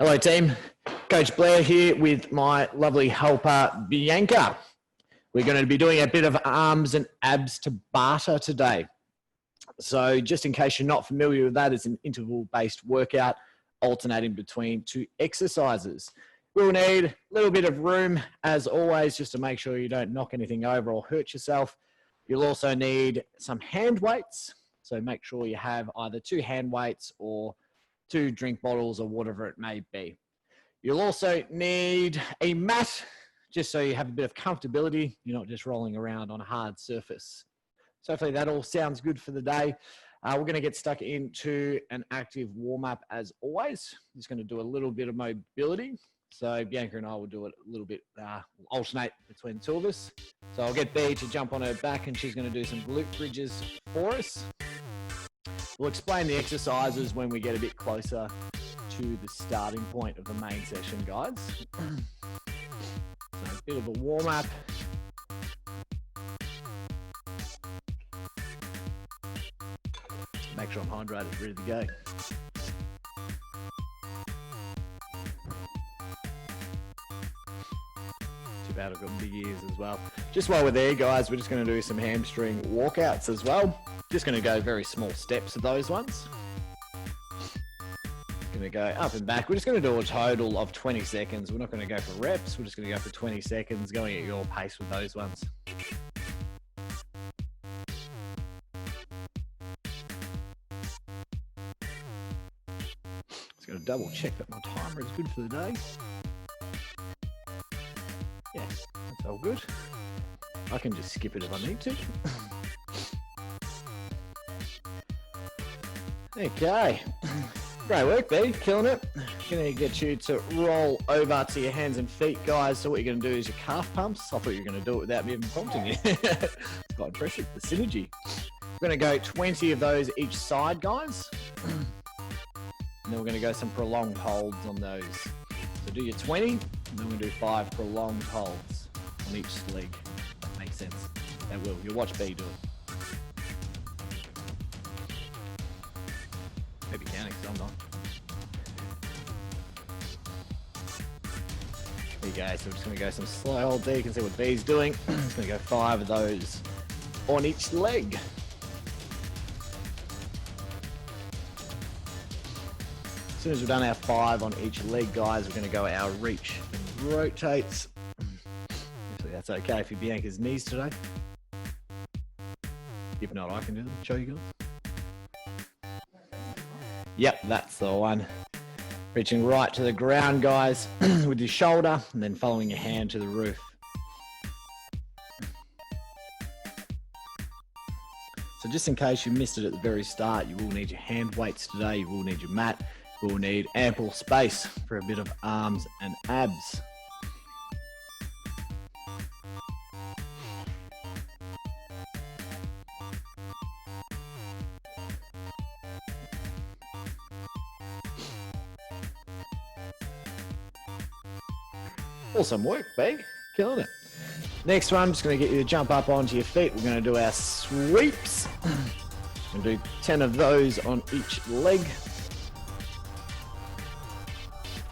Hello team, Coach Blair here with my lovely helper Bianca. We're going to be doing a bit of arms and abs to barter today. So just in case you're not familiar with that, it's an interval-based workout alternating between two exercises. We'll need a little bit of room as always, just to make sure you don't knock anything over or hurt yourself. You'll also need some hand weights. So make sure you have either 2 hand weights or 2 drink bottles or whatever it may be. You'll also need a mat, just so you have a bit of comfortability. You're not just rolling around on a hard surface. So hopefully that all sounds good for the day. We're going to get stuck into an active warm-up as always. Just going to do a little bit of mobility. So Bianca and I will do it a little bit, alternate between the two of us. So I'll get B to jump on her back and she's going to do some glute bridges for us. We'll explain the exercises when we get a bit closer to the starting point of the main session, guys. So a bit of a warm-up. Make sure I'm hydrated, ready to go. Too bad I've got big ears as well. Just while we're there, guys, we're just going to do some hamstring walkouts as well. Just going to go very small steps of those ones. Going to go up and back. We're just going to do a total of 20 seconds. We're not going to go for reps. We're just going to go for 20 seconds, going at your pace with those ones. Just going to double check that my timer is good for the day. Yes, that's all good. I can just skip it if I need to. Okay, great work, B, killing it. Gonna get you to roll over to your hands and feet, guys. So what you're gonna do is your calf pumps. I thought you were gonna do it without me even prompting you. It's quite impressive, the synergy. We're gonna go 20 of those each side, guys. And then we're gonna go some prolonged holds on those. So do your 20, and then we'll do 5 prolonged holds on each leg. That makes sense. That will. You'll watch B do it. Maybe counting, because I'm not. There you go. So we're just going to go some slow holds there. You can see what B's doing. Just going to go 5 of those on each leg. As soon as we've done our 5 on each leg, guys, we're going to go our reach and rotates. Actually, that's okay for Bianca's knees today. If not, I can do them. Show you guys. Yep, that's the one. Reaching right to the ground, guys, with your shoulder, and then following your hand to the roof. So just in case you missed it at the very start, you will need your hand weights today, you will need your mat, you will need ample space for a bit of arms and abs. Awesome work, B. Killing it. Next one, I'm just going to get you to jump up onto your feet. We're going to do our sweeps. We're going to do 10 of those on each leg.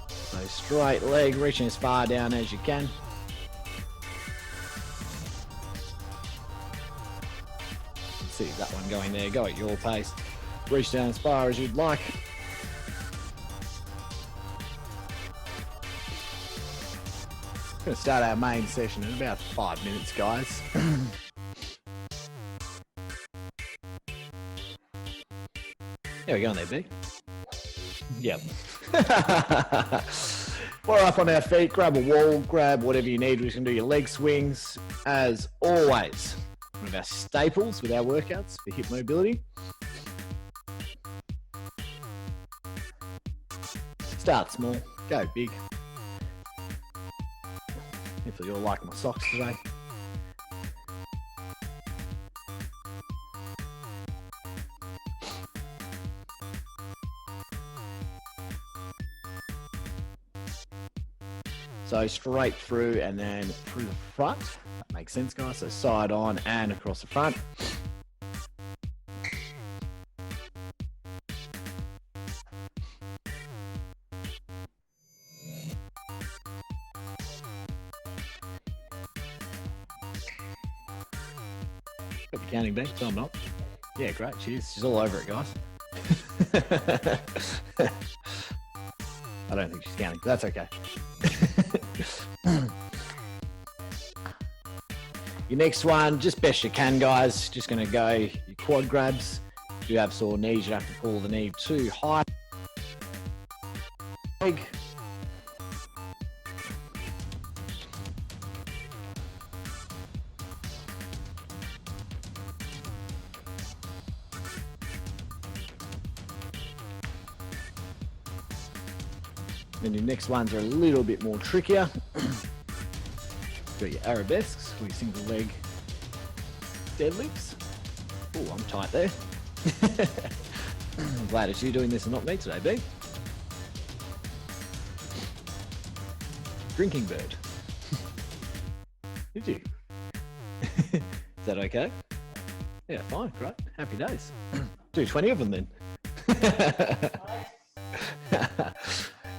So straight leg, reaching as far down as you can. See that one going there. Go at your pace. Reach down as far as you'd like. We're going to start our main session in about 5 minutes, guys. There we go on there, B. Yep. We're up on our feet, grab a wall, grab whatever you need. We can do your leg swings. As always, one of our staples with our workouts for hip mobility. Start small, go big. Hopefully you'll like my socks today. So straight through and then through the front. That makes sense, guys. So side on and across the front. Got the counting bench, so I'm not. Yeah, great. She's all over it, guys. I don't think she's counting, but that's okay. Your next one, just best you can, guys. Just going to go your quad grabs. If you have sore knees, you don't have to pull the knee too high. Leg. Then your next ones are a little bit more trickier. Got your arabesques, or your single leg deadlifts. Oh, I'm tight there. I'm glad it's you doing this and not me today, B. Drinking bird. Did you? Is that okay? Yeah, fine, great. Happy days. Do 20 of them then.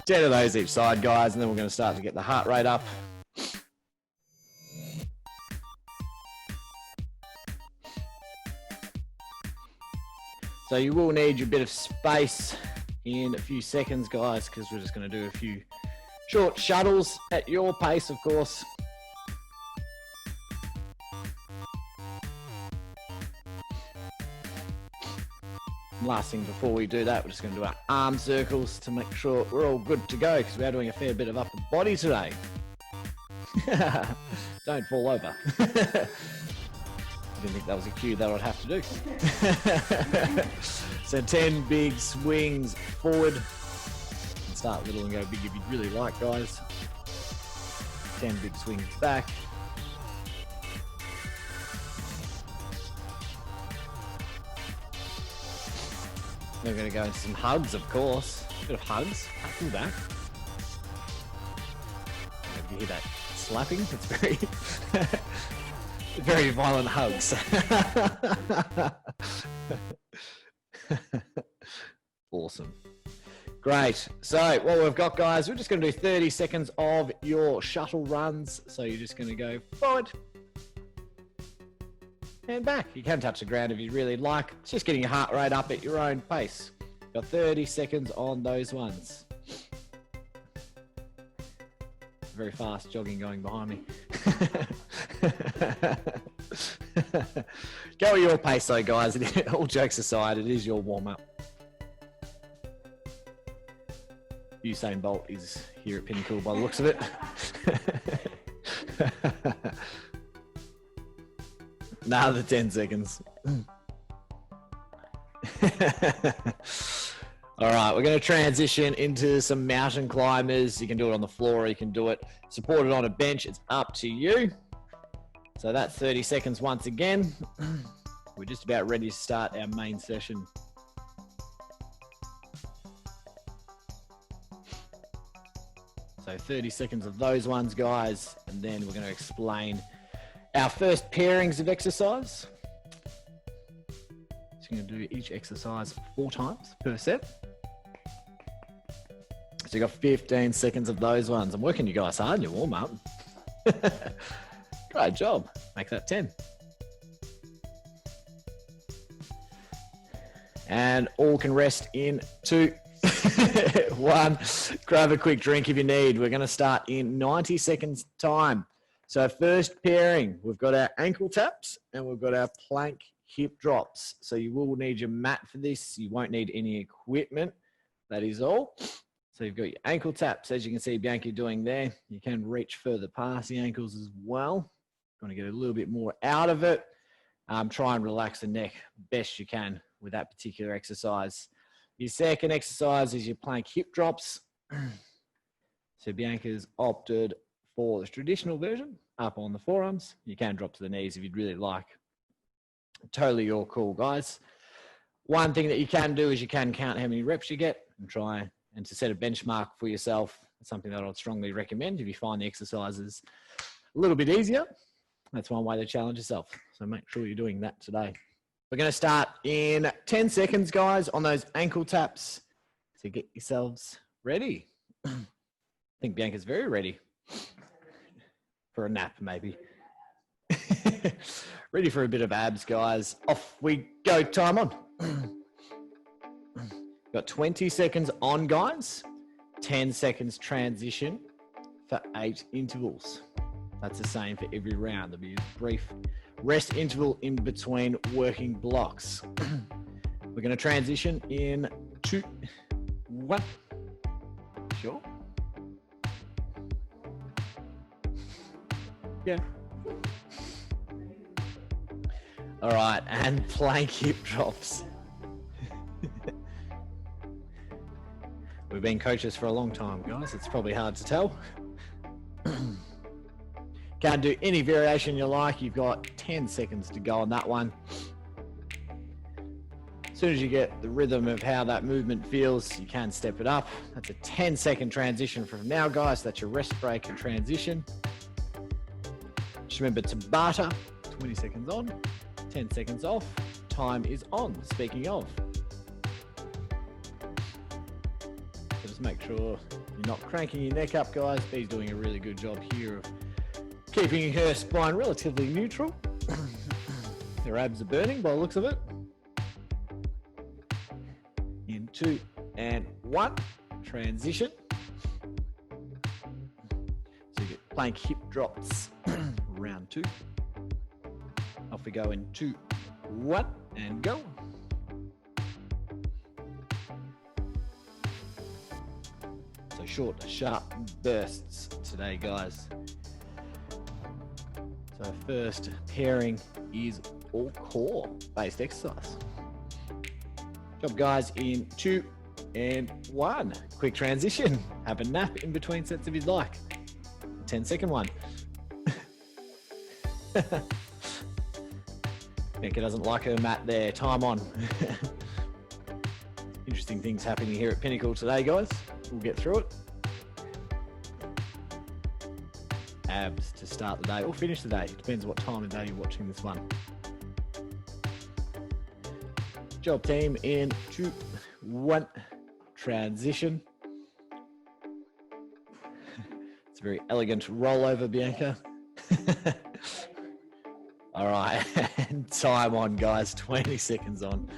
10 of those each side, guys, and then we're going to start to get the heart rate up. So you will need your bit of space in a few seconds, guys, because we're just going to do a few short shuttles at your pace, of course. Last thing before we do that, we're just going to do our arm circles to make sure we're all good to go, because we are doing a fair bit of upper body today. Don't fall over. I didn't think that was a cue that I'd have to do. So 10 big swings forward. And start little and go big if you'd really like, guys. 10 big swings back. Then we're going to go into some hugs, of course. A bit of hugs, up and back. If you hear that slapping, it's very, very violent hugs. Awesome. Great. So what we've got, guys, we're just going to do 30 seconds of your shuttle runs. So you're just going to go forward and back. You can touch the ground if you really like. It's just getting your heart rate up at your own pace. Got 30 seconds on those ones. Very fast jogging going behind me. Go at your pace though, guys. All jokes aside, it is your warm-up. Usain Bolt is here at Pinnacle by the looks of it. Another 10 seconds. All right, we're going to transition into some mountain climbers. You can do it on the floor, or you can do it supported on a bench. It's up to you. So that's 30 seconds once again. We're just about ready to start our main session. So 30 seconds of those ones, guys, and then we're going to explain our first pairings of exercise. So you're going to do each exercise 4 times per set. So you got 15 seconds of those ones. I'm working you guys hard in your warm-up. Great job. Make that 10. And all can rest in 2, 1. Grab a quick drink if you need. We're going to start in 90 seconds time. So first pairing, we've got our ankle taps and we've got our plank hip drops. So you will need your mat for this. You won't need any equipment. That is all. So you've got your ankle taps, as you can see Bianca doing there. You can reach further past the ankles as well. Want to get a little bit more out of it. Try and relax the neck best you can with that particular exercise. Your second exercise is your plank hip drops. So Bianca's opted for the traditional version, up on the forearms. You can drop to the knees if you'd really like. Totally your call, guys. One thing that you can do is you can count how many reps you get and try and to set a benchmark for yourself. It's something that I'd strongly recommend if you find the exercises a little bit easier. That's one way to challenge yourself. So make sure you're doing that today. We're going to start in 10 seconds, guys, on those ankle taps. So get yourselves ready. I think Bianca's very ready for a nap, maybe. Ready for a bit of abs, guys. Off we go. Time on. Got 20 seconds on, guys. 10 seconds transition for 8 intervals. That's the same for every round. There'll be a brief rest interval in between working blocks. We're going to transition in 2, 1. Sure? Yeah. All right, and plank hip drops. We've been coaches for a long time, guys. It's probably hard to tell. Can't do any variation you like. You've got 10 seconds to go on that one. As soon as you get the rhythm of how that movement feels, you can step it up. That's a 10-second transition from now, guys. That's your rest break and transition. Just remember to barter. 20 seconds on, 10 seconds off. Time is on, speaking of. So just make sure you're not cranking your neck up, guys. Bee's doing a really good job here of keeping her spine relatively neutral. Her abs are burning by the looks of it. In 2 and 1, transition. So you get plank hip drops, round 2. Off we go in 2, 1, and go. So short, sharp bursts today, guys. So first pairing is all core based exercise. Job, guys, in 2 and 1. Quick transition. Have a nap in between sets if you'd like. 10-second one. Bianca doesn't like her mat there. Time on. Interesting things happening here at Pinnacle today, guys. We'll get through it. Abs to start the day or finish the day. It depends what time of day you're watching this one. Job, team, in 2, 1, transition. It's a very elegant rollover, Bianca. All right, and time on, guys. 20 seconds on.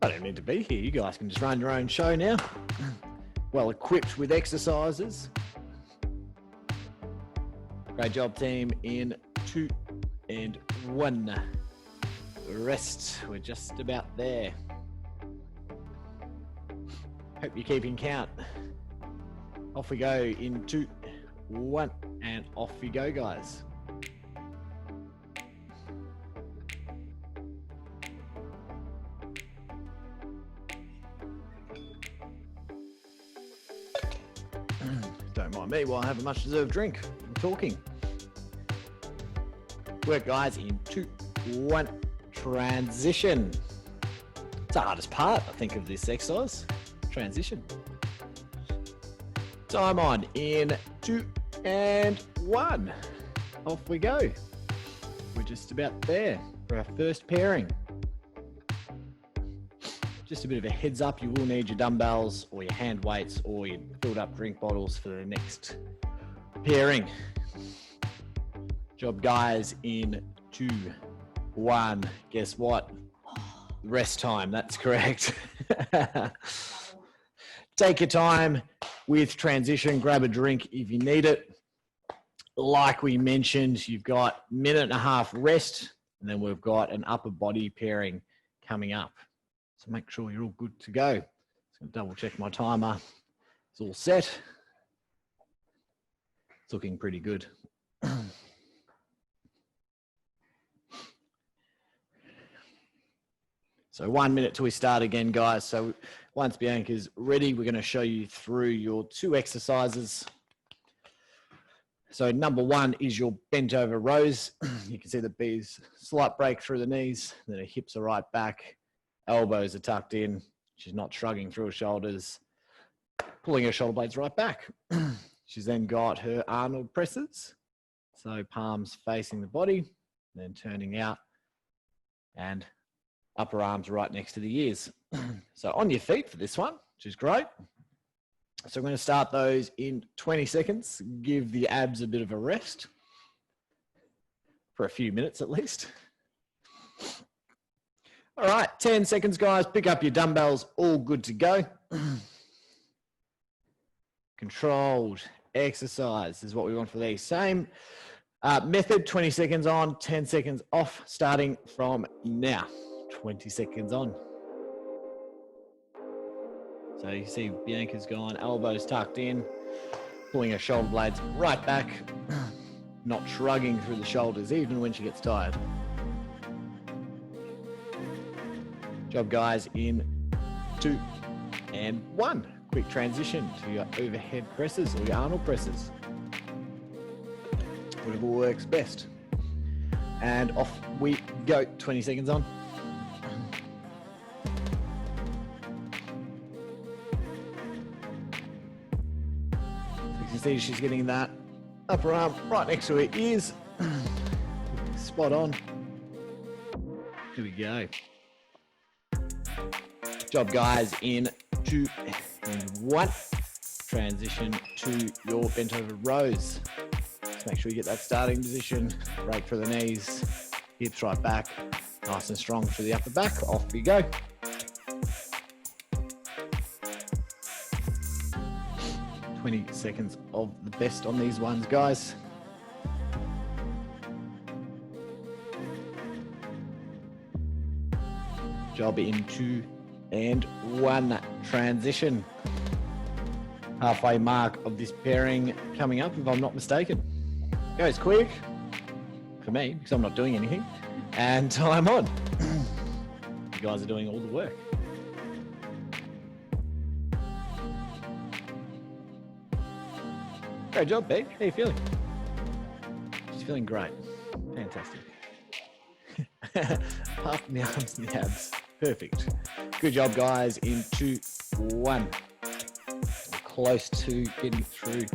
I don't need to be here. You guys can just run your own show now. Well equipped with exercises. Great job, team, in 2 and 1. Rest. We're just about there. Hope you're keeping count. Off we go in 2, 1, and off we go, guys. Don't mind me while I have a much deserved drink. I'm talking. Work, guys, in 2, 1, transition. It's the hardest part, I think, of this exercise. Transition. Time on in 2 and 1. Off we go. We're just about there for our first pairing. Just a bit of a heads up, you will need your dumbbells or your hand weights or your filled up drink bottles for the next pairing. Job, guys, in 2, 1. Guess what? Rest time, that's correct. Take your time with transition, grab a drink if you need it. Like we mentioned, you've got 1.5 minutes rest, and then we've got an upper body pairing coming up. So make sure you're all good to go. Just going to double check my timer. It's all set. It's looking pretty good. So 1 minute till we start again, guys. So once Bianca's ready, we're going to show you through your 2 exercises. So number 1 is your bent over rows. You can see the B's slight break through the knees, then her hips are right back, elbows are tucked in. She's not shrugging through her shoulders, pulling her shoulder blades right back. She's then got her Arnold presses. So palms facing the body, then turning out, and upper arms right next to the ears. So on your feet for this one, which is great. So I'm going to start those in 20 seconds, give the abs a bit of a rest for a few minutes at least. All right, 10 seconds, guys. Pick up your dumbbells, all good to go. Controlled exercise is what we want for these. Same method, 20 seconds on, 10 seconds off, starting from now. 20 seconds on. So you see Bianca's gone, elbows tucked in, pulling her shoulder blades right back, not shrugging through the shoulders even when she gets tired. Job, guys, in 2 and 1. Quick transition to your overhead presses or your Arnold presses. Whatever works best. And off we go, 20 seconds on. You can see she's getting that upper arm right next to her ears. Spot on. Here we go. Job, guys, in 2 and 1. Transition to your bent over rows. Just make sure you get that starting position. Break through the knees, hips right back, nice and strong through the upper back. Off we go. "20 seconds of the best on these ones, guys. Job in 2 and 1. Transition. Halfway mark of this pairing coming up, if I'm not mistaken. Goes quick for me because I'm not doing anything, and time on. You guys are doing all the work. Great job, babe. How are you feeling? She's feeling great. Fantastic. Apart from the arms and the abs. Perfect. Good job, guys, in 2, 1. We're close to getting through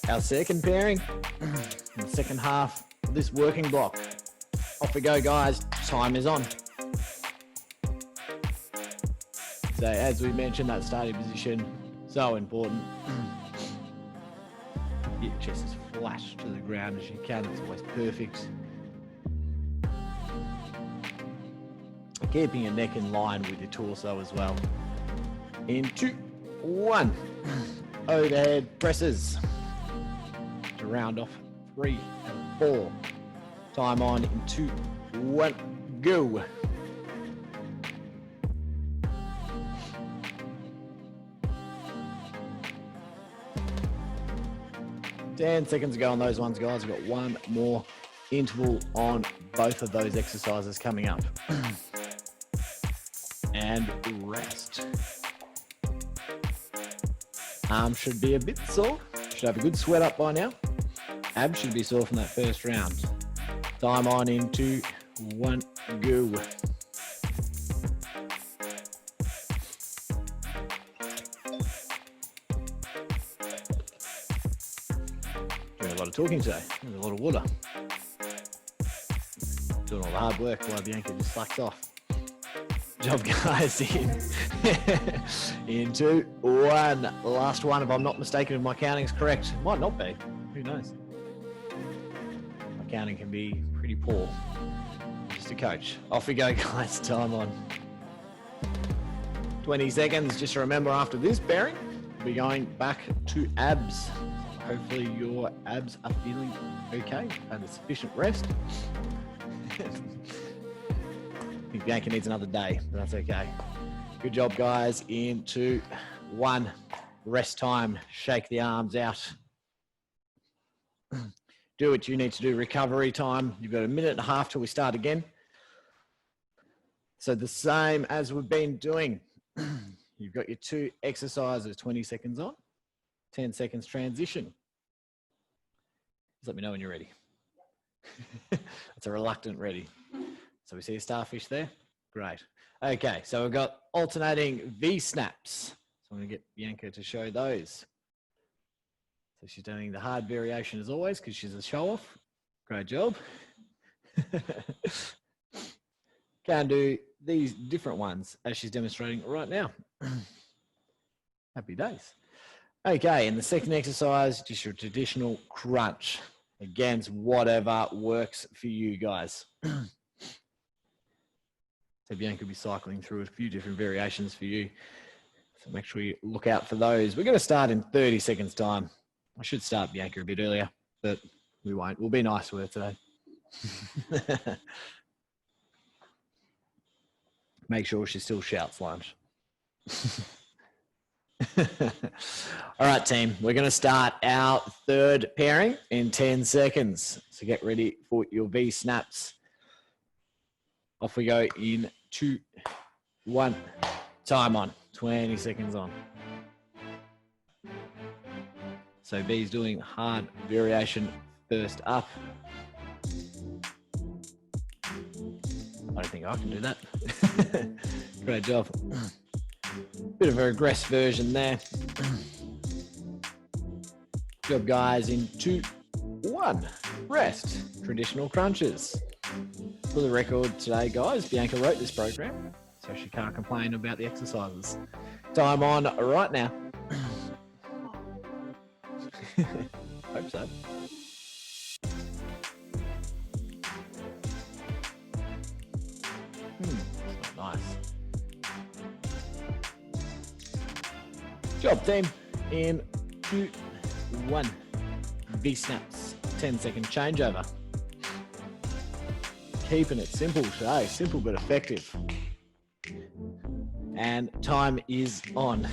our second pairing in the second half of this working block. Off we go, guys. Time is on. So as we mentioned, that starting position, so important. Get your chest as flat to the ground as you can. It's always perfect. Keeping your neck in line with your torso as well. In 2, 1. Overhead presses. To round off 3 and 4. Time on in 2, 1, go. "10 seconds ago on those ones, guys. We've got one more interval on both of those exercises coming up. And rest. Arms should be a bit sore. Should have a good sweat up by now. Abs should be sore from that first round. Time on in 2, 1, go. Doing a lot of talking today. There's a lot of water. Doing all the hard work while Bianca just sucks off. Job, guys, in 2, 1. Last one, if I'm not mistaken, if my counting is correct. Might not be. Who knows? My counting can be pretty poor. Just a coach. Off we go, guys. Time on. 20 seconds. Just remember, after this pairing, we'll be going back to abs. Hopefully your abs are feeling okay and a sufficient rest. I think Bianca needs another day, but that's okay. Good job, guys. In 2, 1. Rest time. Shake the arms out. Do what you need to do. Recovery time. You've got a minute and a half till we start again. So the same as we've been doing. You've got your 2 exercises, 20 seconds on, 10 seconds transition. Just let me know when you're ready. That's a reluctant ready. So we see a starfish there. Great. Okay, so we've got alternating V snaps. So I'm going to get Bianca to show those. So she's doing the hard variation as always because she's a show off. Great job. Can do these different ones as she's demonstrating right now. Happy days. Okay, and the second exercise, just your traditional crunch. Against whatever works for you guys. So Bianca will be cycling through a few different variations for you. So make sure you look out for those. We're going to start in 30 seconds time. I should start Bianca a bit earlier, but we won't. We'll be nice with her today. Make sure she still shouts lunch. All right, team. We're going to start our third pairing in 10 seconds. So get ready for your V snaps. Off we go in 2, 1. Time on. 20 seconds on. So V's doing hard variation first up. I don't think I can do that. Great job. Bit of a regress version there. Good job, guys. In 2, 1. Rest. Traditional crunches. For the record today, guys, Bianca wrote this program, so she can't complain about the exercises. Time on right now. Hope so. It's not nice. Job, team. In 2, 1. V snaps. 10-second changeover. Keeping it simple today. Simple but effective. And time is on.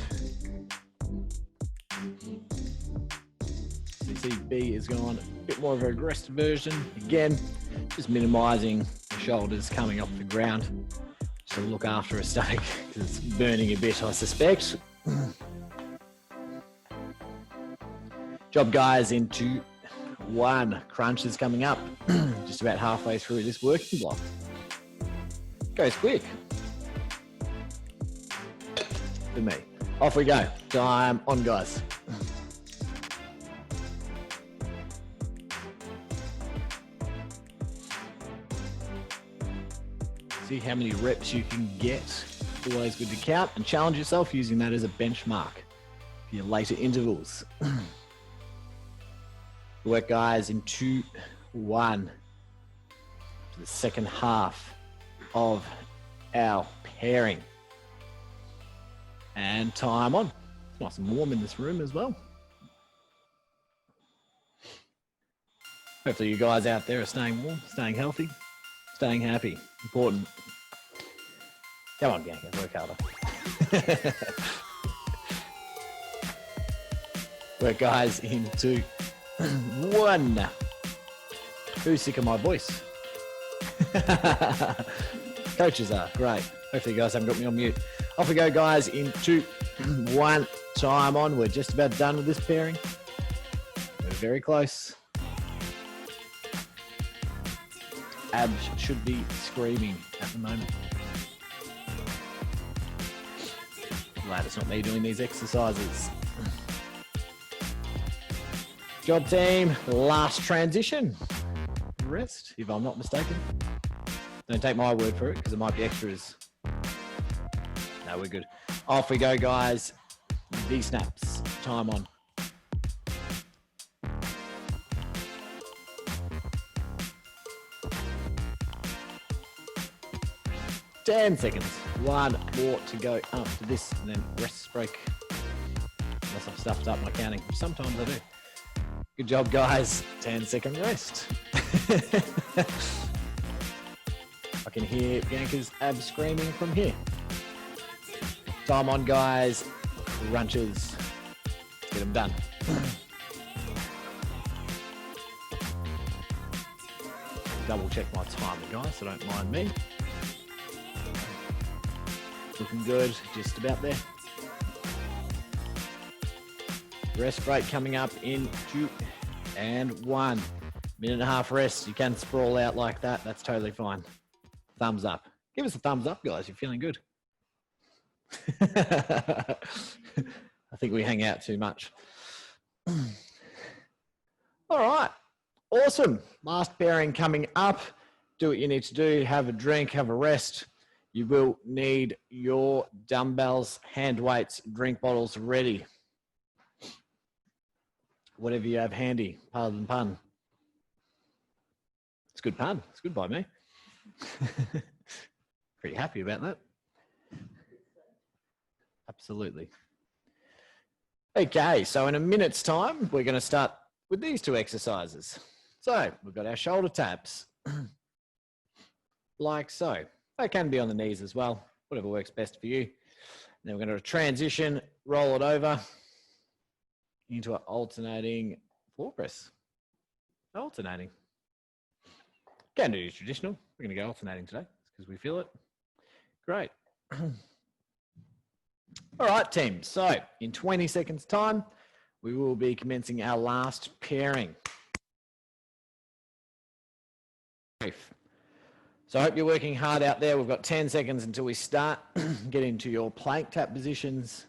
So you see B is going a bit more of a aggressive version. Again, just minimizing the shoulders coming off the ground. Just to look after a stomach because it's burning a bit, I suspect. Job, guys, in 2, 1. Crunches coming up. Just about halfway through this working block. Goes quick. For me. Off we go. Time on, guys. See how many reps you can get. Always good to count and challenge yourself using that as a benchmark for your later intervals. Work, guys, in 2, 1. To the second half of our pairing. And time on. It's nice and warm in this room as well. Hopefully you guys out there are staying warm, staying healthy, staying happy. Important. Come on, Bianca, work harder. Work, guys, in 2, 1. Who's sick of my voice? Coaches are great. Hopefully you guys haven't got me on mute. Off we go, guys, in 2, 1. Time on. We're just about done with this pairing. We're very close. Abs should be screaming at the moment. Glad it's not me doing these exercises. Job, team. Last transition. Rest, if I'm not mistaken. Don't take my word for it because it might be extras. No, we're good. Off we go, guys. V snaps. Time on. Ten seconds. 1 more to go after this, and then rest break. Unless I've stuffed up my counting. Sometimes I do. Good job, guys. 10-second rest. I can hear Bianca's abs screaming from here. Time on, guys. Crunches. Get them done. Double check my timer, guys, so don't mind me. Looking good, just about there. Rest break coming up in 2 and 1. Minute and a half rest. You can sprawl out like that. That's totally fine. Thumbs up. Give us a thumbs up, guys. You're feeling good. I think we hang out too much. All right. Awesome. Last pairing coming up. Do what you need to do. Have a drink, have a rest. You will need your dumbbells, hand weights, drink bottles ready. whatever you have handy. Pardon the pun. It's a good pun. It's good by me. Pretty happy about that. Absolutely. Okay, so in a minute's time, we're going to start with these two exercises. So we've got our shoulder taps, like so. They can be on the knees as well, whatever works best for you. Then we're going to transition, roll it over into an alternating floor press. Alternating. Can do traditional. We're going to go alternating today because we feel it. Great. All right, team. So in 20 seconds time, we will be commencing our last pairing. So I hope you're working hard out there. We've got 10 seconds until we start. Get into your plank tap positions.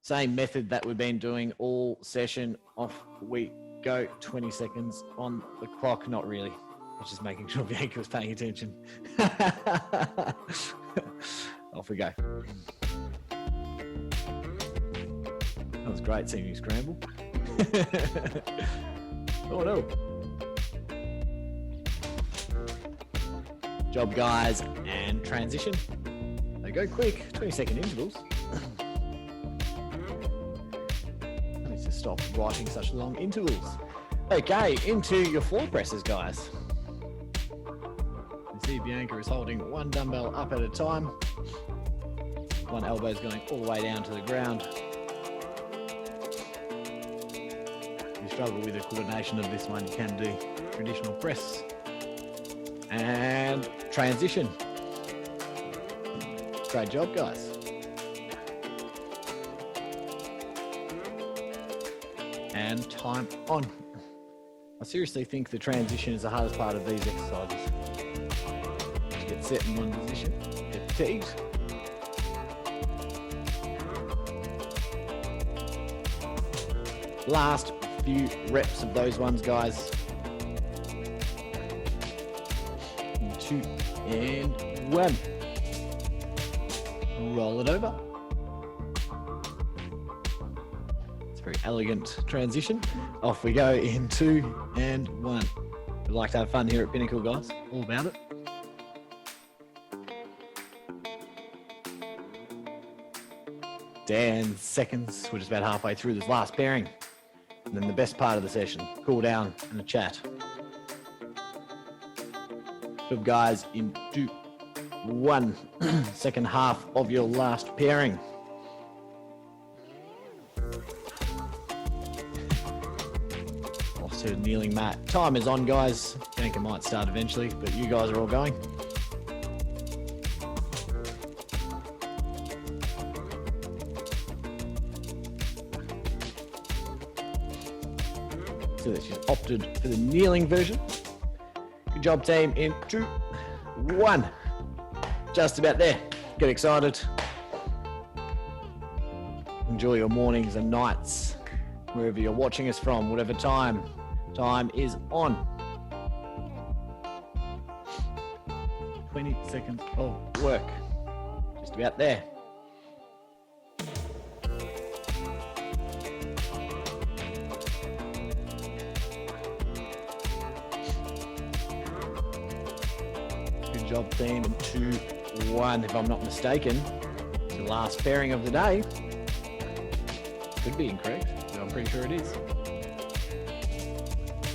Same method that we've been doing all session. Off we go. 20 seconds on the clock. Not really. I was just making sure Bianca was paying attention. Off we go. That was great seeing you scramble. Oh no. Job, guys, and transition. They go quick, 20-second intervals. I need to stop writing such long intervals. Okay, into your floor presses, guys. You see Bianca is holding one dumbbell up at a time. One elbow is going all the way down to the ground. If you struggle with the coordination of this one, you can do traditional press. And transition. Great job, guys. And time on. I seriously think the transition is the hardest part of these exercises. Just get set in one position, get fatigued. Last few reps of those ones, guys. 2 and 1. Roll it over. It's a very elegant transition. Off we go in 2 and 1. We like to have fun here at Pinnacle, guys. All about it. And seconds. We're just about halfway through this last pairing. And then the best part of the session, cool down and a chat. Good, guys, in 2, 1. Second half of your last pairing. Off to the kneeling mat. Time is on, guys. Bianca might start eventually, but you guys are all going. So that she's opted for the kneeling version. Good job, team, in 2, 1. Just about there. Get excited. Enjoy your mornings and nights, wherever you're watching us from, whatever time. Time is on. 20 seconds of work. Just about there. Job, team, in 2, 1. If I'm not mistaken, it's the last pairing of the day. Could be incorrect, but I'm pretty sure it is.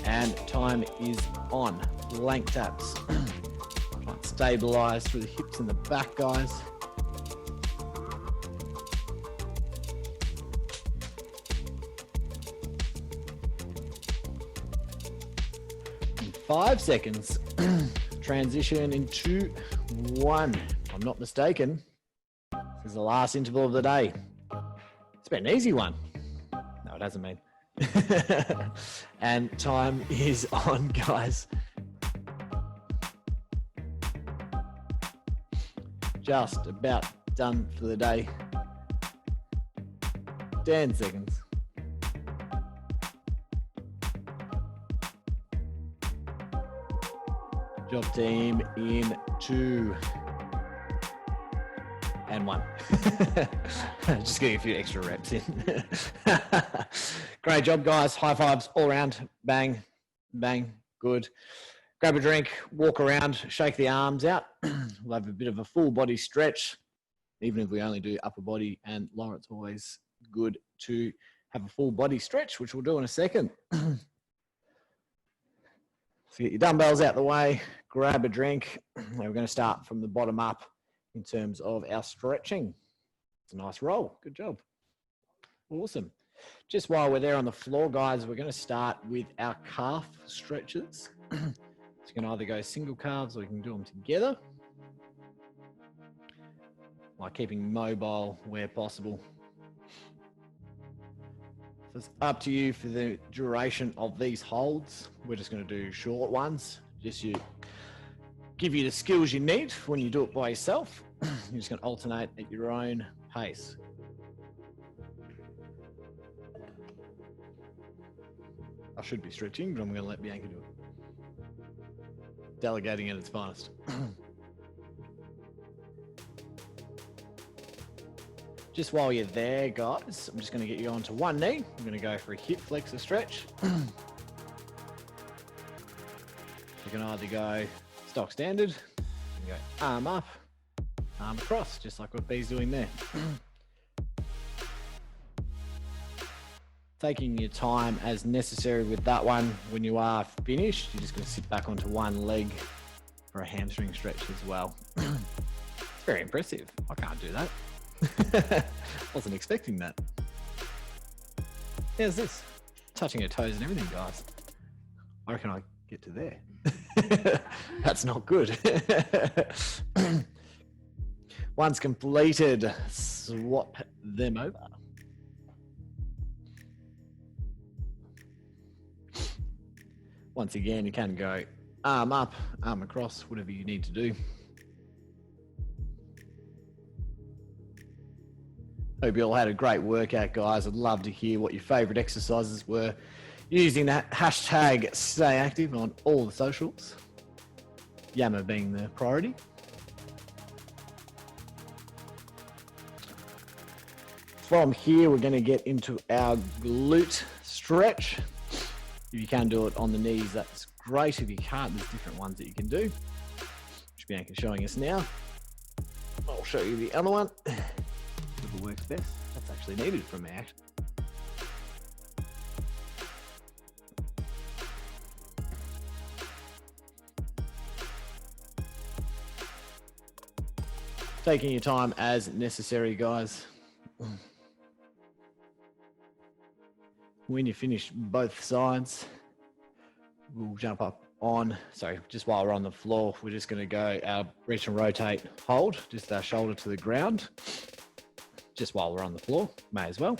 And time is on. Plank taps. Try and stabilize through the hips and the back, guys. In 5 seconds. Transition in 2, 1. If I'm not mistaken, this is the last interval of the day. It's been an easy one. No, it hasn't been. And time is on, guys. Just about done for the day. 10 seconds. Job, team, in 2 And 1. Just getting a few extra reps in. Great job, guys. High fives all around. Bang, bang, good. Grab a drink, walk around, shake the arms out. We'll have a bit of a full body stretch. Even if we only do upper body and lower, it's always good to have a full body stretch, which we'll do in a second. So get your dumbbells out the way, grab a drink. We're going to start from the bottom up in terms of our stretching. It's a nice roll. Good job. Awesome. Just while we're there on the floor, guys, we're going to start with our calf stretches. So you can either go single calves or you can do them together, while keeping mobile where possible. So it's up to you for the duration of these holds. We're just going to do short ones, just to give you the skills you need when you do it by yourself. You're just going to alternate at your own pace. I should be stretching, but I'm going to let Bianca do it. Delegating at its finest. Just while you're there, guys, I'm just going to get you onto one knee. I'm going to go for a hip flexor stretch. You can either go stock standard, you can go arm up, arm across, just like what B's doing there. Taking your time as necessary with that one. When you are finished, you're just going to sit back onto one leg for a hamstring stretch as well. It's very impressive. I can't do that. Wasn't expecting that. How's this? Touching your toes and everything, guys. I reckon I get to there. That's not good. Once completed, swap them over. Once again, you can go arm up, arm across, whatever you need to do. Hope you all had a great workout, guys. I'd love to hear what your favorite exercises were. Using that hashtag stay active on all the socials. Yammer being the priority. From here, we're going to get into our glute stretch. If you can do it on the knees, that's great. If you can't, there's different ones that you can do, which Bianca's showing us now. I'll show you the other one. Whatever works best. That's actually needed from me, actually. Taking your time as necessary, guys. When you finish both sides, we'll jump up on, sorry, just while we're on the floor, we're just going to go our reach and rotate hold, just our shoulder to the ground, just while we're on the floor, may as well.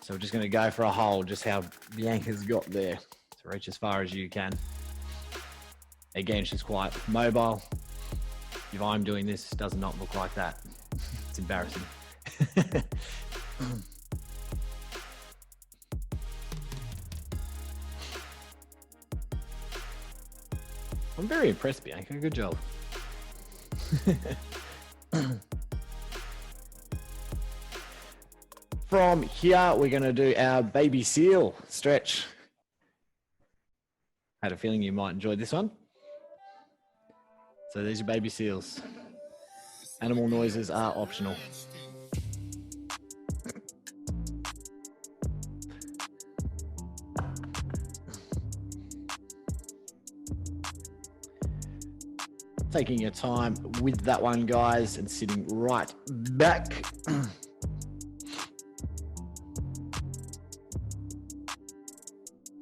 So we're just going to go for a hold, just how Bianca's got there. So reach as far as you can. Again, she's quite mobile. If I'm doing this, it does not look like that. It's embarrassing. I'm very impressed, Bianca. Good job. From here, we're going to do our baby seal stretch. Had a feeling you might enjoy this one. So there's your baby seals. Animal noises are optional. Taking your time with that one, guys, and sitting right back.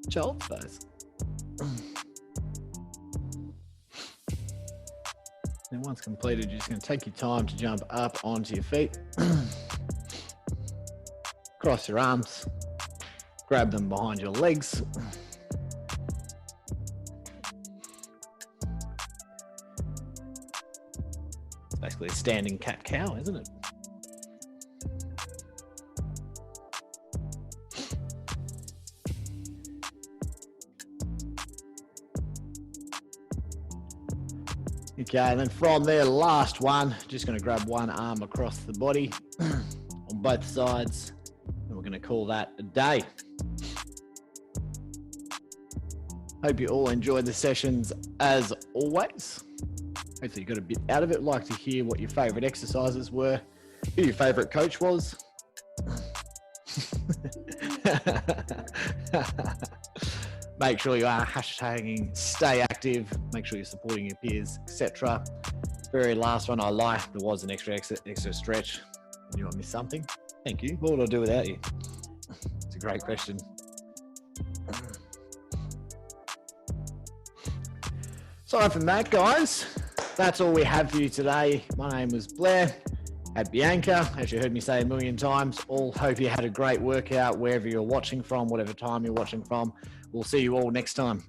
Child's pose. And once completed, you're just going to take your time to jump up onto your feet. Cross your arms. Grab them behind your legs. It's basically a standing cat-cow, isn't it? Your Okay, and then from there, last one, just going to grab one arm across the body on both sides, and we're going to call that a day. Hope you all enjoyed the sessions as always. Hopefully you got a bit out of it. I'd like to hear what your favorite exercises were, who your favorite coach was. Make sure you are hashtagging stay active, make sure you're supporting your peers, etc. Very last one, I lied, there was an extra stretch. You might miss something. Thank you. What would I do without you? It's a great question. Aside from that, guys, that's all we have for you today. My name was Blair. At Bianca, as you heard me say a million times, all hope you had a great workout wherever you're watching from, whatever time you're watching from. We'll see you all next time.